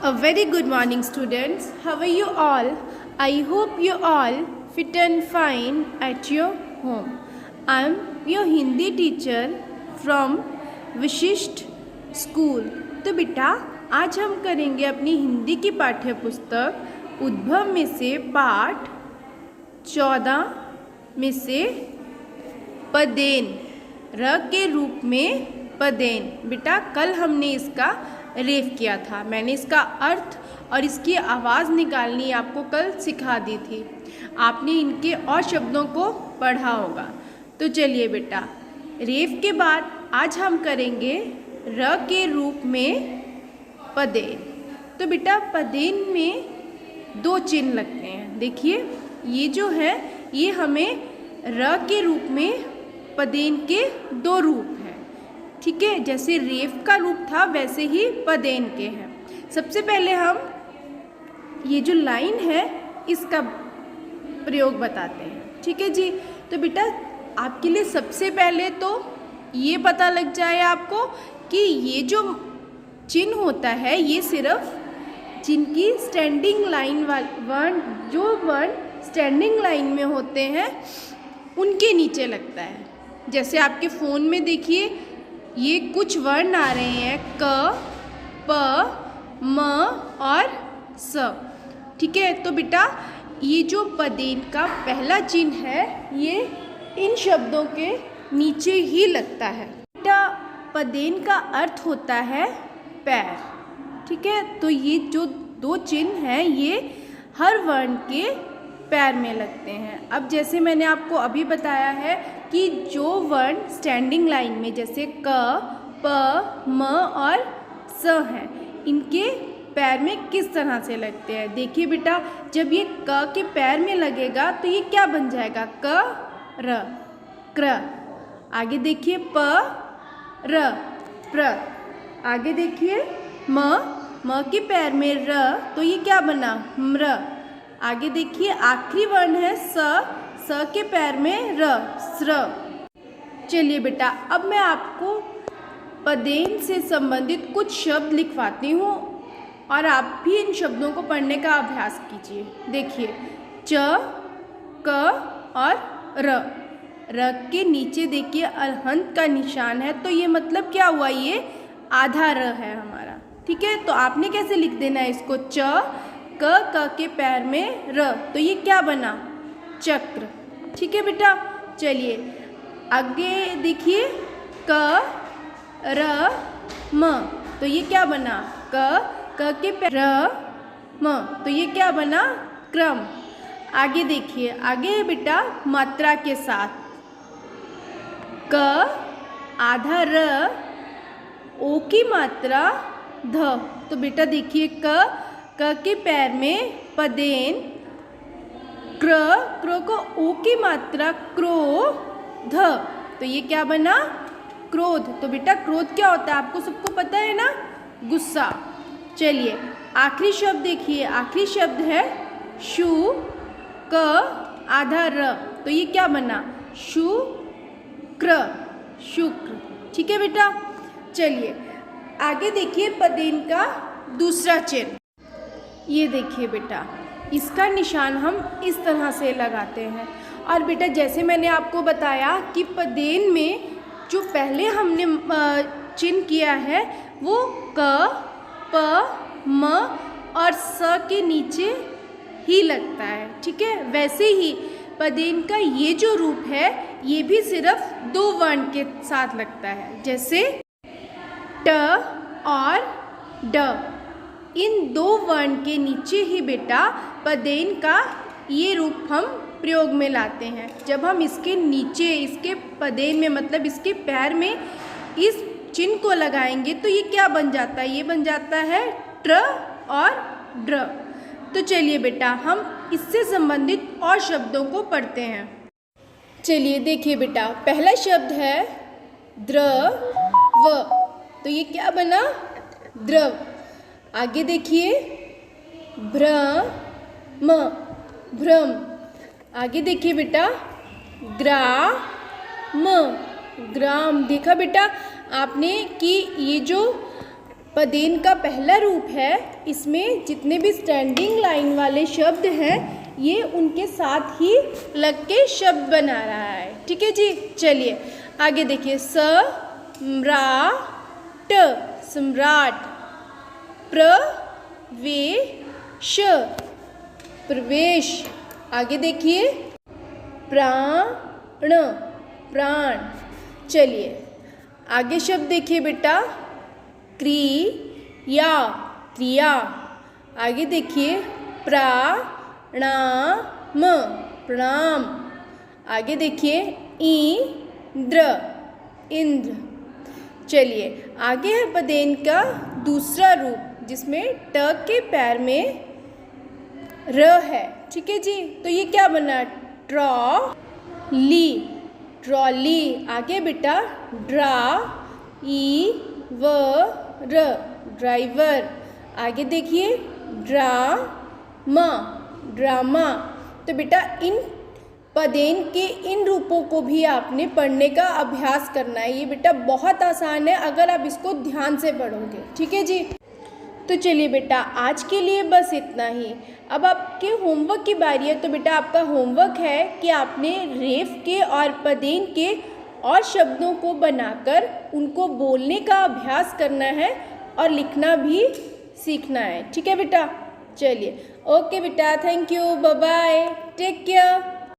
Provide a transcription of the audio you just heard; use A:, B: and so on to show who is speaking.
A: A very good morning, students. How are you all? I hope you all fit and fine at your home. I am your Hindi teacher from विशिष्ट school. तो बेटा आज हम करेंगे अपनी हिंदी की पाठ्य पुस्तक उद्भव में से पाठ 14 में से पदेन, र के रूप में पदेन। बेटा कल हमने इसका रेफ किया था, मैंने इसका अर्थ और इसकी आवाज़ निकालनी आपको कल सिखा दी थी। आपने इनके और शब्दों को पढ़ा होगा। तो चलिए बेटा रेफ के बाद आज हम करेंगे र के रूप में पदेन। तो बेटा पदेन में दो चिन्ह लगते हैं। देखिए ये जो है ये हमें र के रूप में पदेन के दो रूप हैं, ठीक है। जैसे रेफ का रूप था वैसे ही पदेन के हैं। सबसे पहले हम ये जो लाइन है इसका प्रयोग बताते हैं, ठीक है जी। तो बेटा आपके लिए सबसे पहले तो ये पता लग जाए आपको कि ये जो चिन्ह होता है ये सिर्फ जिनकी स्टैंडिंग लाइन वर्ण स्टैंडिंग लाइन में होते हैं उनके नीचे लगता है। जैसे आपके फ़ोन में देखिए ये कुछ वर्ण आ रहे हैं क, प, म और स, ठीक है। तो बेटा ये जो पदेन का पहला चिन्ह है ये इन शब्दों के नीचे ही लगता है। बेटा पदेन का अर्थ होता है पैर, ठीक है। तो ये जो दो चिन्ह हैं ये हर वर्ण के पैर में लगते हैं। अब जैसे मैंने आपको अभी बताया है कि जो वर्ण स्टैंडिंग लाइन में जैसे क, प, म और स हैं इनके पैर में किस तरह से लगते हैं। देखिए बेटा जब ये क के पैर में लगेगा तो ये क्या बन जाएगा, क र, क्र। आगे देखिए प र, प्र। आगे देखिए म के पैर में र तो ये क्या बना, म्र। आगे देखिए आखिरी वर्ण है स के पैर में र, स्र। चलिए बेटा अब मैं आपको पदेन से संबंधित कुछ शब्द लिखवाती हूँ और आप भी इन शब्दों को पढ़ने का अभ्यास कीजिए। देखिए च, क और र के नीचे देखिए अलहंत का निशान है, तो ये मतलब क्या हुआ, ये आधा र है हमारा, ठीक है। तो आपने कैसे लिख देना है इसको, च क के पैर में र, तो ये क्या बना, चक्र, ठीक है बेटा। चलिए आगे देखिए क र म, तो ये क्या बना, क के पैर र म, तो ये क्या बना, क्रम। आगे देखिए आगे बेटा मात्रा के साथ क आधा र, ओ की मात्रा ध। तो बेटा देखिए क के पैर में पदेन, क्र को ओ की मात्रा क्रो, ध। तो ये क्या बना, क्रोध। तो बेटा क्रोध क्या होता है आपको सबको पता है ना, गुस्सा। चलिए आखिरी शब्द देखिए, आखिरी शब्द है शु क आधा र, तो ये क्या बना, शुक्र, शुक्र, ठीक है बेटा। चलिए आगे देखिए पदेन का दूसरा चिन्ह। ये देखिए बेटा इसका निशान हम इस तरह से लगाते हैं। और बेटा जैसे मैंने आपको बताया कि पदेन में जो पहले हमने चिन्ह किया है वो क, प, म और स के नीचे ही लगता है, ठीक है। वैसे ही पदेन का ये जो रूप है ये भी सिर्फ दो वर्ण के साथ लगता है, जैसे ट और ड। इन दो वर्ण के नीचे ही बेटा पदेन का ये रूप हम प्रयोग में लाते हैं। जब हम इसके नीचे इसके पदेन में मतलब इसके पैर में इस चिन्ह को लगाएंगे तो ये क्या बन जाता है, ये बन जाता है ट्र और ड्र। तो चलिए बेटा हम इससे संबंधित और शब्दों को पढ़ते हैं। चलिए देखिए बेटा पहला शब्द है द्रव, तो ये क्या बना, द्रव। आगे देखिए भ्रम, भ्रम। आगे देखिए बेटा ग्राम, ग्राम। देखा बेटा आपने कि ये जो पदेन का पहला रूप है। इसमें जितने भी स्टैंडिंग लाइन वाले शब्द हैं ये उनके साथ ही लग के शब्द बना रहा है। ठीक है जी, चलिए आगे देखिए। सम्राट, सम्राट। प्रवेश, प्रवेश। आगे देखिए। प्राण, प्राण। चलिए आगे शब्द देखिए बेटा। क्रिया, क्रिया। आगे देखिए। प्रणाम, प्रणाम। आगे देखिए। इंद्र, इंद्र। चलिए आगे है पदेन का दूसरा रूप जिसमें ट के पैर में र है। ठीक है जी, तो ये क्या बना? Trolley, trolley. आगे बेटा ड्राइवर, ड्राइवर। आगे देखिए। Drama, drama. तो बेटा इन पदेन के इन रूपों को भी आपने पढ़ने का अभ्यास करना है। ये बेटा बहुत आसान है अगर आप इसको ध्यान से पढ़ोगे। ठीक है जी, तो चलिए बेटा आज के लिए बस इतना ही। अब आपके होमवर्क की बारी है। तो बेटा आपका होमवर्क है कि आपने रेफ के और पदेन के और शब्दों को बनाकर उनको बोलने का अभ्यास करना है और लिखना भी सीखना है। ठीक है बेटा, चलिए ओके बेटा, thank you, bye bye, take care.